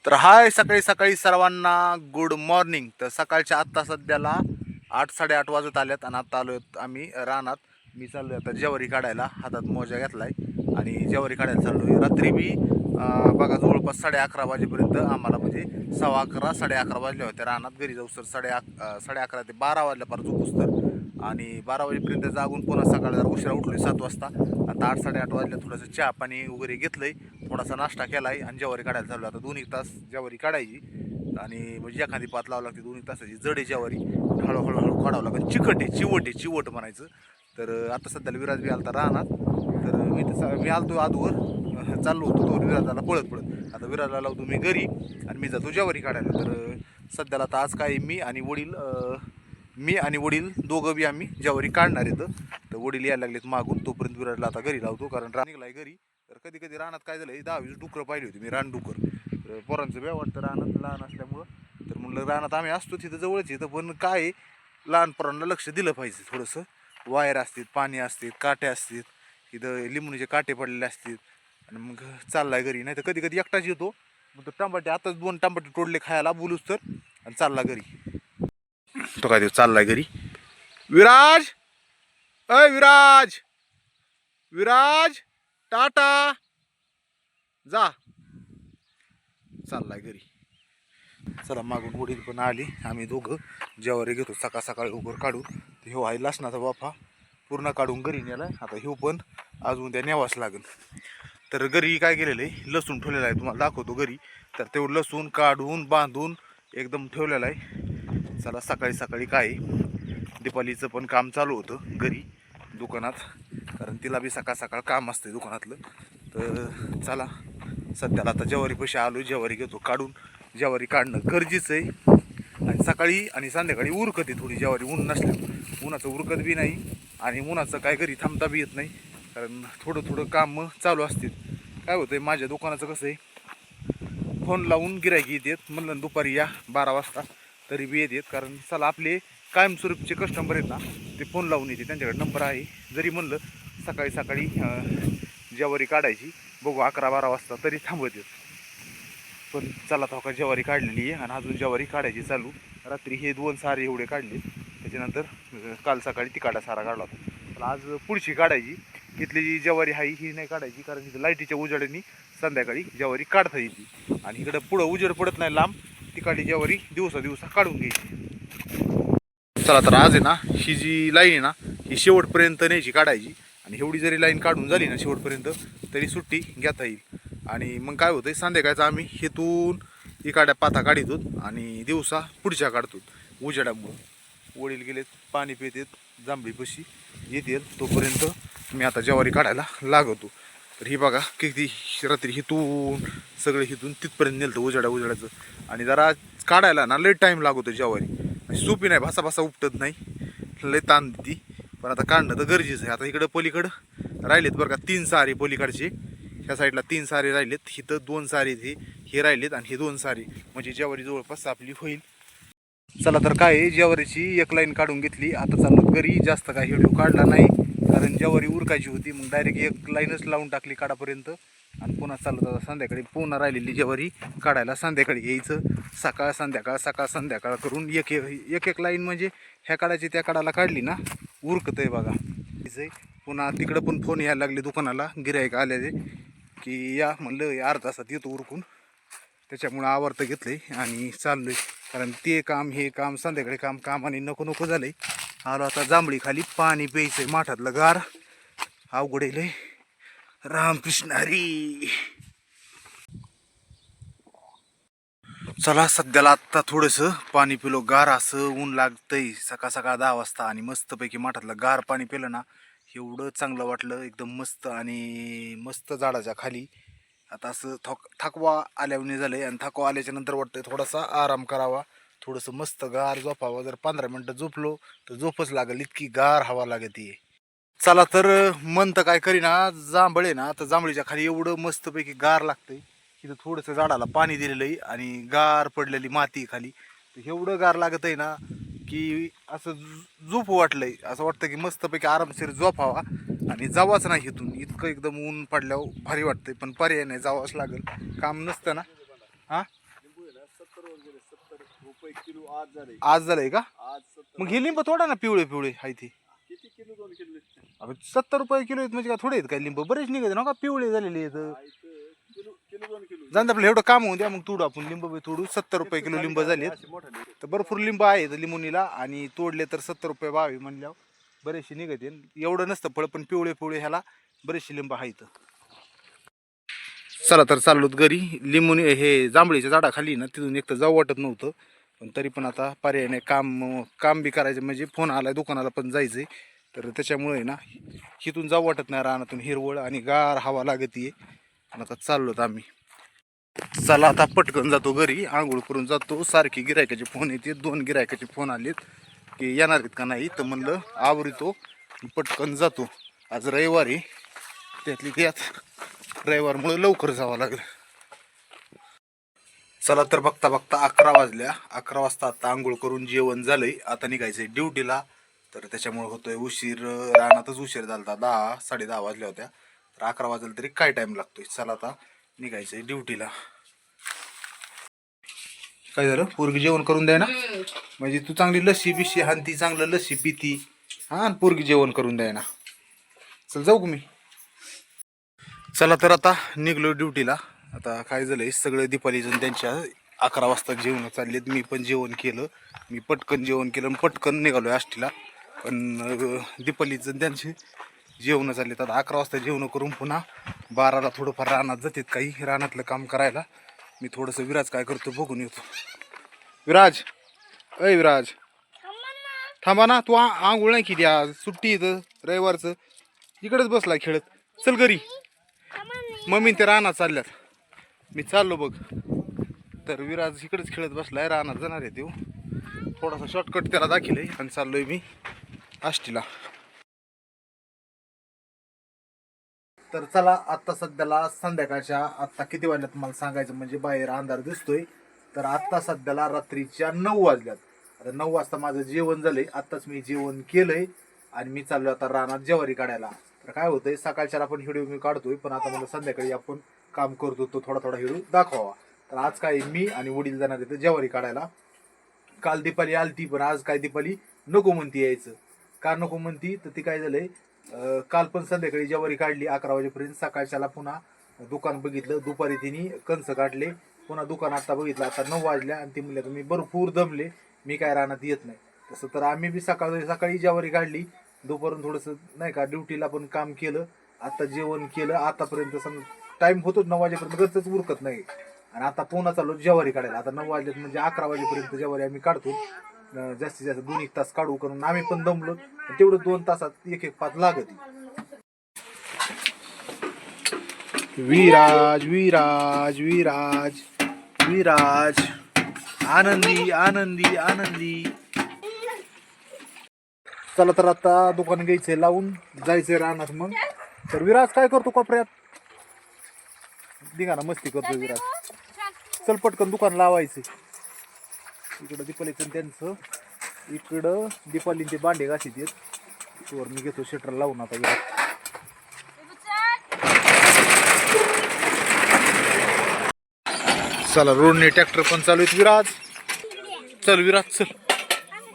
तर हाय सकाळी सकाळी सर्वांना गुड मॉर्निंग. तर सकाळच्या आत्ता सध्याला 8-8:30 वाजत आल्यात आणि आता आलोय आम्ही रानात. मी चाललोय आता ज्वारी काढायला, हातात मोजा घेतलाय आणि ज्वारी काढायला चाललोय. रात्री मी बघा जवळपास 11:30 वाजेपर्यंत आम्हाला म्हणजे 11:15 11:30 वाजले होते रानात. घरी जाऊ सर 11:30 ते 12 वाजल्यापासून झोपूस तर, आणि 12 वाजेपर्यंत जागून पुन्हा सकाळी जरा उशिरा उठलोय 7 वाजता. आता 8-8:30 वाजल्या, थोडंसं चहा पाणी वगैरे घेतलंय, थोडासा नाश्ता केलाय आणि ज्वारी काढायला चाललो. आता 2-1 तास ज्वारी काढायची आणि म्हणजे एखादी पात लावावं लागते. 2-1 तासाची जडे ज्वारी हळूहळू काढावं लागेल. चिकट आहे, चिवट म्हणायचं. तर आता सध्याला विराज बी आलता राहणार. तर मी आलतो आधूवर, चाललो होतो तो विराजाला पळत आता विराजला लावतो मी घरी आणि मी जातो ज्वारी काढायला. तर सध्याला आता आज काय मी आणि वडील दोघं बी आम्ही ज्वारी काढणार येतं. तर वडील यायला लागलेत मागून, तोपर्यंत विराजला आता घरी लावतो, कारण रान निघलाय घरी. तर कधी कधी रानात काय झालं, 10-20 डुकरं पाहिली होती मी, रानडुकर. तर पोरांचं बी वाटतं रानात लहान असल्यामुळं. तर म्हणलं रानात आम्ही असतो तिथं जवळच येतं, पण काय लहान पोरांना लक्ष दिलं पाहिजे थोडंसं. वायर असतात, पाणी असतात, काटे असतात, इथं लिंबूचे काटे पडलेले असतात. आणि मग चाललाय घरी. नाही तर कधी कधी एकटाच येतो, मग तो टमाटे आताच 2 टमाटे तोडले खायला बोलूच तर, आणि चालला घरी. तो काय चाललाय घरी. विराज, अय विराज, विराज, टाटा, जा, चाललाय घरी. चला मागून वडील पण आली, आम्ही दोघं ज्वारी घेतो सकाळ सकाळी उभं काढू. ह्यो आहे लसणाचा वाफा, पूर्ण काढून घरी नेलाय. आता ह्यो पण अजून त्या न्यावाच लागेल. तर घरी काय केलेलं आहे, लसूण ठेवलेला आहे, तुम्हाला दाखवतो घरी. तर तेवढं लसूण काढून बांधून एकदम ठेवलेलं आहे. चला सकाळी सकाळी काय दीपालीचं पण काम चालू होतं घरी दुकानात, कारण तिला बी सकाळ सकाळ काम असतं दुकानातलं. तर चला सध्याला आता ज्वारी पैसे आलो, ज्वारी घेतो काढून. ज्वारी काढणं गरजेचं आहे, आणि सकाळी आणि संध्याकाळी उरकते थोडी ज्वारी. ऊन नसल्यामुळं उन्हाचं उरकत बी नाही, आणि उन्हाचं काय घरी थांबता बी येत नाही, कारण थोडं थोडं काम चालू असतील. काय होतं आहे माझ्या दुकानाचं कसं आहे, फोन लावून गिरायकी येतात, म्हणलं दुपारी या 12 वाजता तरी बी येतात. कारण चला आपले कायमस्वरूपचे कस्टमर आहेत ना, ते फोन लावून येते, त्यांच्याकडे नंबर आहे. जरी म्हणलं सकाळी सकाळी ज्वारी काढायची, बघू 11-12 वाजता तरी थांबत येत. पण चला तो का ज्वारी काढलेली आहे आणि अजून ज्वारी काढायची चालू. रात्री हे 2 सारे एवढे काढले, त्याच्यानंतर काल सकाळी तिकाडा सारा काढला होता. पण आज पुढची काढायची. इथली जी ज्वारी आहे ही नाही काढायची, कारण इथं लाईटीच्या उजेडाने संध्याकाळी ज्वारी काढता येते, आणि इकडं पुढं उजेड पडत नाही लांब, तिकाडी ज्वारी दिवसा काढून घ्यायची. चला तर आज आहे ना, ही जी लाईन आहे ना, ही शेवटपर्यंत न्यायची काढायची. आणि एवढी जरी लाईन काढून झाली ना शेवटपर्यंत, तरी सुट्टी घेता येईल. आणि मग काय होतं, संध्याकाळचं आम्ही हेतून इकाड्या पाता काढतो आणि दिवसा पुढच्या काढतो उजेडामुळं. वडील गेलेत पाणी पितात जांभळीपाशी, येतील तोपर्यंत मी आता ज्वारी काढायला लागवतो. तर ही बघा किती रात्री हिथून सगळं हिथून तिथपर्यंत नेलं होतं उजेडाचं. आणि जरा काढायला ना लई टाईम लागतो ज्वारी, सोपी नाही, भासा उपटत नाही, लई ताण देती. पण आता काढणं तर गरजेचं आहे. आता इकडं पलीकडं राहिलेत बरं का 3 सारे, पलीकडचे ह्या साईडला 3 सारे राहिलेत, हिथं 2 सारे हे राहिलेत, आणि हे 2 सारे म्हणजे ज्वारी जवळपास आपली होईल. चला तर काय ज्वारीची एक लाईन काढून घेतली. आता चाललो घरी, जास्त काय व्हिडिओ काढला नाही, कारण ज्वारी उरकायची होती. मग डायरेक्ट एक लाईनच लावून टाकली काढापर्यंत, आणि पुन्हा चाललं आता संध्याकाळी पुन्हा राहिलेली ज्वारी काढायला. संध्याकाळी यायचं, सकाळ संध्याकाळ करून एक लाईन म्हणजे ह्या काढायची त्या काढायला काढली ना, उरकत आहे बघा. पुन्हा तिकडं पण फोन यायला लागले दुकानाला, गिऱ्हाईक आलेले की या, म्हणलं अर्धा तासात येतो उरकून. त्याच्यामुळं आवर्त घेतलंय आणि चाललोय, कारण ते काम हे काम संध्याकाळी काम आणि नको झालंय. आलो आता जांभळी खाली, पाणी प्यायचंय माठातलं गार, अवघडेलय. रामकृष्ण हरी. चला सध्याला आत्ता थोडंसं पाणी पिलो गार, असं ऊन लागतंय सकाळ सकाळ 10 वाजता, आणि मस्तपैकी माठातलं गार पाणी पिलं ना, एवढं चांगलं वाटलं एकदम मस्त. आणि मस्त झाडाच्या खाली आता असं थकवा आल्याने झालंय, आणि थकवा आल्याच्या नंतर वाटतंय थोडासा आराम करावा, थोडंसं मस्त गार झोपावं. जर 15 मिनटं झोपलो तर झोपच लागेल, इतकी गार हवा लागते. चला तर मन तर काय करीना, जांभळे ना, तर जांभळीच्या खाली एवढं मस्तपैकी गार लागतंय. तिथं थोडंसं झाडाला पाणी दिलेलं आहे आणि गार पडलेली माती खाली, तर एवढं गार लागत आहे ना, की असं झोप वाटलंय. असं वाटतं की मस्तपैकी आरामशीर झोपावा आणि जावाच नाही इथून. इतकं एकदम ऊन पडल्यावर भारी वाटतंय, पण पर्याय नाही, जावाच लागेल, काम नसतं ना. हां रुपये किलो आज झाले. आज झालंय का? आज 70. मग हे लिंब थोडा ना पिवळे पिवळे आहे ते. किती किलो 2 किलो आहेत? अबे 70 रुपये किलो आहेत म्हणजे का थोडे आहेत काय लिंब? बरेच निघत ना का पिवळे झालेले आहेत. Kilo kilo 2 kilo. जाऊन आपलं एवढं काम होऊन द्या मग तोडू आपण लिंब बी तोडू. 70 रुपये किलो लिंब झालेत. असे मोठे लिंबू. तर भरपूर लिंब आहेत लिंबुनीला आणि तोडले तर 70 रुपये भाव म्हणल्यावर बरेचसे निघत आहे. एवढं नसतं फळ पण पिवळे पिवळे ह्याला बरेचसे लिंब आहेत. चला तर चाललोत घरी. लिंबुनी हे जांभळीच्या झाडाखाली ना तिथून एक तर जाऊ वाटत नव्हतं पण तरी पण आता पर्याय नाही. काम बी करायचं म्हणजे फोन आलाय दुकानाला पण जायचंय तर त्याच्यामुळे ना इथून जाऊ वाटत नाही. रानातून हिरवळ आणि गार हवा लागतीये. आणि आता चाललोत आम्ही. चला आता पटकन जातो घरी. आंघोळ करून जातो. सारखी गिरायकाचे फोन येते. 2 गिरायकाचे फोन आलेत की येणार आहेत का नाही तर म्हणलं आवरितो पटकन जातो. आज रविवारी त्यातली त्यात रविवारमुळे लवकर जावं लागलं. चला तर बघता बघता 11 वाजल्या. 11 वाजता आता आंघोळ करून जेवण झालंय. आता निघायचंय ड्युटीला तर त्याच्यामुळे होतोय उशीर. रानातच उशीर झाला. 10 10:30 वाजल्या होत्या तर 11 वाजले तरी काय टाइम लागतोय. चला आता निघायचंय ड्युटीला. काय झालं? पोरगी जेवण करून द्याय ना म्हणजे तू चांगली लस्सी बिशी हानती चांगलं लस्सी पिती हा पोरगी जेवण करून द्याय ना. चल जाऊ का मी. चला तर आता निघलो ड्युटीला. आता काय झालंय सगळे दीपालीजण त्यांच्या 11 वाजता जेवण चाललेत. मी पण जेवण केलं. मी पटकन जेवण केलं आणि पटकन निघालोय आष्टीला. पण दीपालीजण त्यांचे जेवण चाललेत. आता 11 वाजता जेवण करून पुन्हा 12ला थोडंफार रानात जातात काही रानातलं काम करायला. मी थोडंसं विराज काय करतो बघून येतो. विराज अय विराज थांबा ना. तू आंघोळ नाही केली आज सुट्टी इथं रविवारचं इकडेच बसलाय खेळत. चल घरी. मम्मी ते रानात चालल्यात. मी चाललो बघ. तर विराज इकडेच खेळत बसलाय. रानात जाणार आहे तो. थोडासा शॉर्टकट त्याला दाखिलय आणि चाललोय मी आष्टीला. तर चला आत्ता सध्याला संध्याकाळच्या आत्ता किती वाजल्यात मला सांगायचं म्हणजे बाहेर अंधार दिसतोय. तर आत्ता सध्याला रात्रीच्या 9 वाजल्यात. आता 9 वाजता माझं जेवण झालंय. आत्ताच मी जेवण केलंय आणि मी चाललोय आता रानात ज्वारी काढायला. तर काय होतंय सकाळच्याला आपण व्हिडिओ मी काढतोय पण आता मला संध्याकाळी आपण काम करतो तो थोडा थोडा व्हिडिओ दाखवावा. तर आज काय मी आणि वडील जाणार आहेत ज्वारी काढायला. काल दीपाली आलती पण आज काय दीपाली नको म्हणती यायचं. का नको म्हणती तर ती काय झालंय काल पण संध्याकाळी ज्वारी काढली 11 वाजेपर्यंत. सकाळच्याला पुन्हा दुकान बघितलं. दुपारी तिने कंस काढले. पुन्हा दुकान आता बघितलं. आता 9 वाजल्या आणि ती म्हणल्या तुम्ही भरपूर दमले मी काय रानात येत नाही. तसं तर आम्ही बी सकाळी ज्वारी काढली. दुपारून थोडंसं नाही का ड्युटीला पण काम केलं. आता जेवण केलं. आतापर्यंत समजा टाइम होतो 9 वाजेपर्यंत घरचंच उरकत नाही. आणि आता पुन्हा चालू ज्वारी काढायला. आता 9 वाजल्यात म्हणजे 11 वाजेपर्यंत ज्वारी आम्ही काढतो. जास्तीत जास्त 2-1 तास काढू करून आम्ही पण दमलो. तेवढं 2 तासात 1-1 पात लागत. विराज विराज विराज विराज आनंदी आनंदी आनंदी. चला तर आता दुकान घ्यायचंय लावून जायचंय रानात. मग तर विराज काय करतो कोपऱ्यात निघा ना मस्ती करतो विराज. चल पटकन दुकान लावायचं. इकडं दीपालीचं त्यांचं इकडं दीपाली ते भांडे घासीत आहेत. वर मी घेतो शटर लावून आता विराज. चला रोडने ट्रॅक्टर पण चालू आहेत विराज. चल विराज चल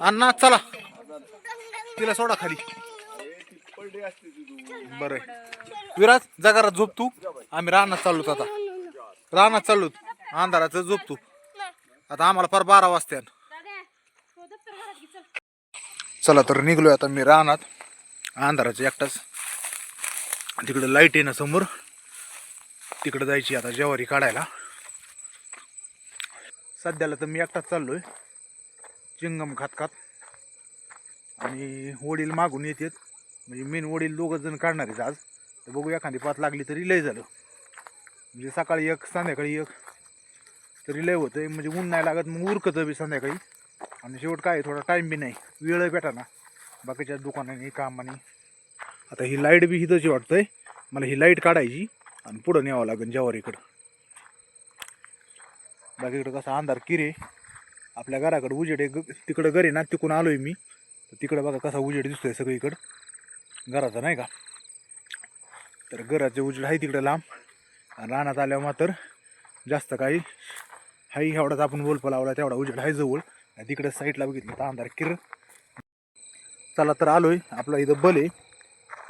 अण्णा चला तिला सोडा खाली. बरं विराज जा घरात झोप तू. आम्ही रानात चाललोत आता. रानात चाललोत अंधाराचं झोप तू. आता आम्हाला फार 12 वाजता. चला तर निघलोय आता मी रानात अंधाराचं एकटाच. तिकडं लाईट आहे ना समोर तिकडं जायची आता ज्वारी काढायला. सध्याला तर मी एकटाच चाललोय चिंगम खात खात. आणि वडील मागून येतात म्हणजे मेन वडील 2 जण काढणार आहेत आज. तर बघू एखादी पात लागली तरी लय झालं. म्हणजे सकाळी 1 संध्याकाळी 1 तरी लय होतं. म्हणजे ऊन नाही लागत मग उरकतं बी संध्याकाळी. आणि शेवट काय थोडा टाईम बी नाही वेळ भेटा ना बाकीच्या दुकानाने कामाने. आता ही लाईट बी हिथंची वाटतंय. मला ही लाईट काढायची आणि पुढं न्यावं लागेल ज्वारीकडं. बाकीकडं कसा अंधार किरे. आपल्या घराकडं उजेड आहे. तिकडं घरी ना तिकडून आलोय मी. तर तिकडं बघा कसा उजेड दिसतोय सगळीकडं घराचा नाही का. तर घराचे उजेड आहे तिकडं लांब. आणि रानात आल्यावर मात्र जास्त काही हाही एवढाच आपण बल्ब लावला तेवढा उजेड आहे जवळ आणि तिकडे साईडला बघितलं तर अंधार किर. चला तर आलोय आपला इथं बल आहे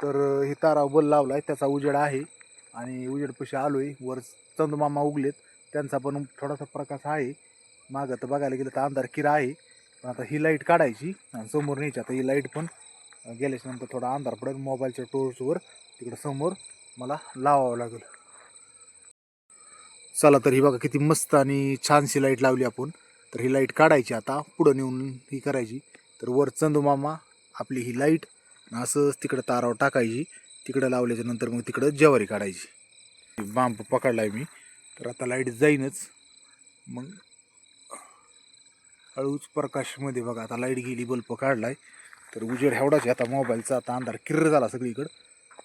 तर हे तारा बल लावलाय त्याचा उजेड आहे आणि उजेडपाशी आलोय. वर चंदमामा उगलेत त्यांचा पण थोडासा प्रकाश आहे. मागं तर बघायला गेलं तर अंधार किरा आहे पण आता ही लाईट काढायची आणि समोर न्यायची. आता ही लाईट पण गेल्याच्या नंतर थोडा अंधार पडेल मोबाईलच्या टॉर्चवर तिकडं समोर मला लावावं लागेल. चला तर ही बघा किती मस्त आणि छानशी लाईट लावली आपण. तर ही लाईट काढायची आता पुढं नेऊन ही करायची. तर वर चंदमामा आपली ही लाईट असंच तिकडं तारावर टाकायची. तिकडं लावल्याच्या नंतर मग तिकडं ज्वारी काढायची. बांब पकडलाय मी तर आता लाईट जाईनच. मग हळूच प्रकाशमध्ये बघा आता लाईट गेली बल्ब काढलाय तर उजेड एवढाच आहे आता मोबाईलचा. आता अंधार किर्र झाला सगळीकडं.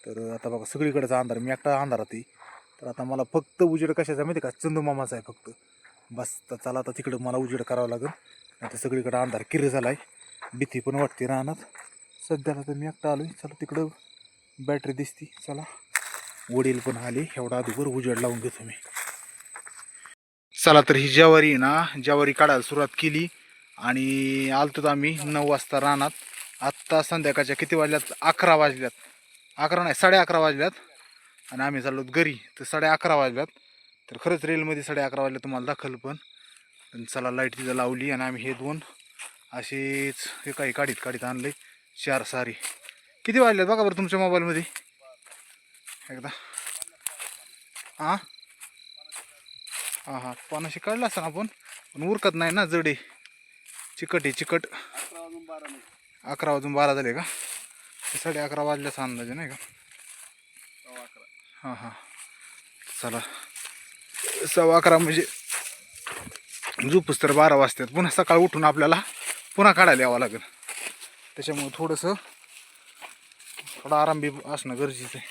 तर आता बघा सगळीकडचा अंधार मी एकटा अंधारात आहे. तर आता मला फक्त उजेड कशाचा माहिती का चंदमामाचा आहे फक्त बस. तर चला आता तिकडं मला उजेड करावं लागेल. आता सगळीकडं अंधार किर्र झालाय भीती पण वाटते रानात. सध्याला तर मी एकटा आलोय. चला तिकडं बॅटरी दिसती. चला वडील पण आले एवढा अगोदर उजेड लावून घेतो मी. चला तर ही ज्वारी ना ज्वारी काढायला सुरुवात केली आणि आलतो आम्ही 9 वाजता रानात. आत्ता संध्याकाळच्या किती वाजल्यात 11 वाजल्यात. 11 नाही 11:30 वाजल्यात आणि आम्ही चाललो घरी तर 11:30 वाजल्यात. तर खरंच रेलमध्ये 11:30 वाजल्या तुम्हाला दाखल पण चला लाईट तिथं लावली आणि आम्ही हे दोन असेच हे काही काढीत आणले 4 सारी. किती वाजल्यात बघा बरं तुमच्या मोबाईलमध्ये एकदा. हां हां हां 5 काढला असता ना आपण पण उरकत नाही ना जडे चिकट आहे चिकट. 11 वाजून 12 झाले का 11:30 वाजल्याचा अंदाजे नाही का. हां हां चला 11:15 म्हणजे झोपूस तर 12 वाजतात. पुन्हा सकाळी उठून आपल्याला पुन्हा काढायला यावं लागेल. त्याच्यामुळं थोडा आराम बी असणं गरजेचं आहे.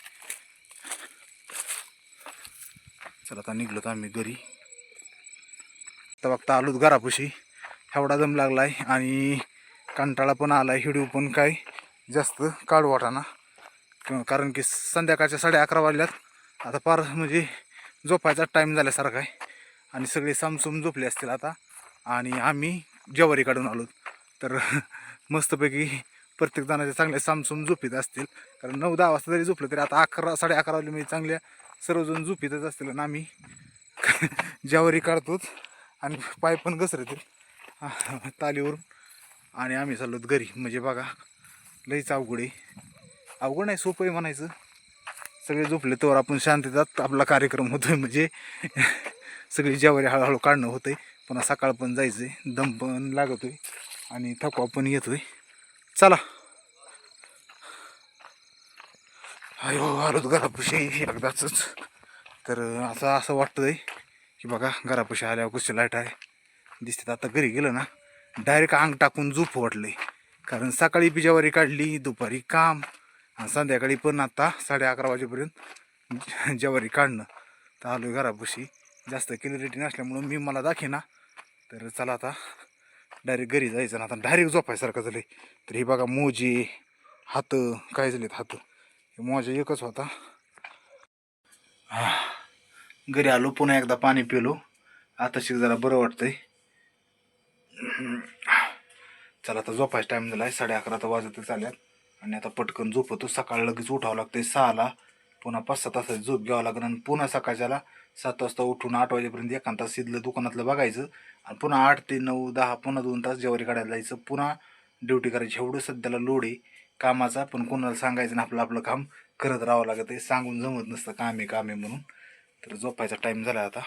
चला आता निघलो तर आम्ही घरी. तर बघता आलोच घरापाशी. एवढा दम लागलाय आणि कंटाळा पण आलाय. हिडिओ पण काय जास्त काढू वाटाना कारण की संध्याकाळच्या 11:30 वाजल्यात. आता फार म्हणजे झोपायचा टाईम झाल्यासारखा आहे आणि सगळे सामसूम झोपले असतील आता आणि आम्ही ज्वारी काढून आलो. तर मस्तपैकी प्रत्येक जणाचे चांगले सामसूम झोपीत असतील कारण 9-10 वाजता जरी झोपलं तरी आता 11-11:30 वाजले म्हणजे चांगल्या सर्वजण झोपीतच असतील आणि आम्ही ज्वारी काढतोच आणि पाय पण घसरतील तालीवरून आणि आम्ही चाललोत घरी. म्हणजे बघा लईच अवघड आहे. अवघड नाही सोपं आहे म्हणायचं. सगळे झोपले तर आपण शांततेत आपला कार्यक्रम होतोय म्हणजे सगळी ज्वारी हळूहळू काढणं होतंय. पुन्हा सकाळ पण जायचं आहे दम पण लागतोय आणि थकवा पण येतोय. चला अयो आलोत घरापाशी एकदाच. तर असं वाटतंय की बघा घरापाशी आल्यावर कशी लाईट आहे दिसते. आता घरी गेलं ना डायरेक्ट अंग टाकून झोप वाटलंय कारण सकाळी बी ज्वारी काढली दुपारी काम आणि संध्याकाळी पण आता 11:30 वाजेपर्यंत ज्वारी काढणं. तर आलोय घरापाशी. जास्त क्लॅरिटी नसल्यामुळं मी मला दाखेना. तर चला आता डायरेक्ट घरी जायचं ना आता डायरेक्ट झोपायसारखं झालं. तर हे बघा मोजे हात काय झालेत हात मोजा एकच होता. घरी आलो पुन्हा एकदा पाणी पिलो आता जरा बरं वाटतंय. चला आता झोपायचा टाईम झाला आहे 11:30 तर वाजतच आल्यात आणि आता पटकन झोपतो. सकाळ लगेच उठावं लागतंय 6ला. पुन्हा 5-6 तासाची झोप घ्यावं लागेल आणि पुन्हा सकाळच्याला 7 वाजता उठून 8 वाजेपर्यंत एखाद तास सिद्धलं दुकानातलं बघायचं आणि पुन्हा 8 ते 9-10 पुन्हा 2 तास ज्वारी काढायला जायचं पुन्हा ड्युटी करायची. एवढं सध्याला लोड आहे कामाचा पण कोणाला सांगायचं ना आपलं काम करत राहावं लागत आहे. सांगून जमत नसतं काम आहे म्हणून. तर झोपायचा टाईम झाला आता.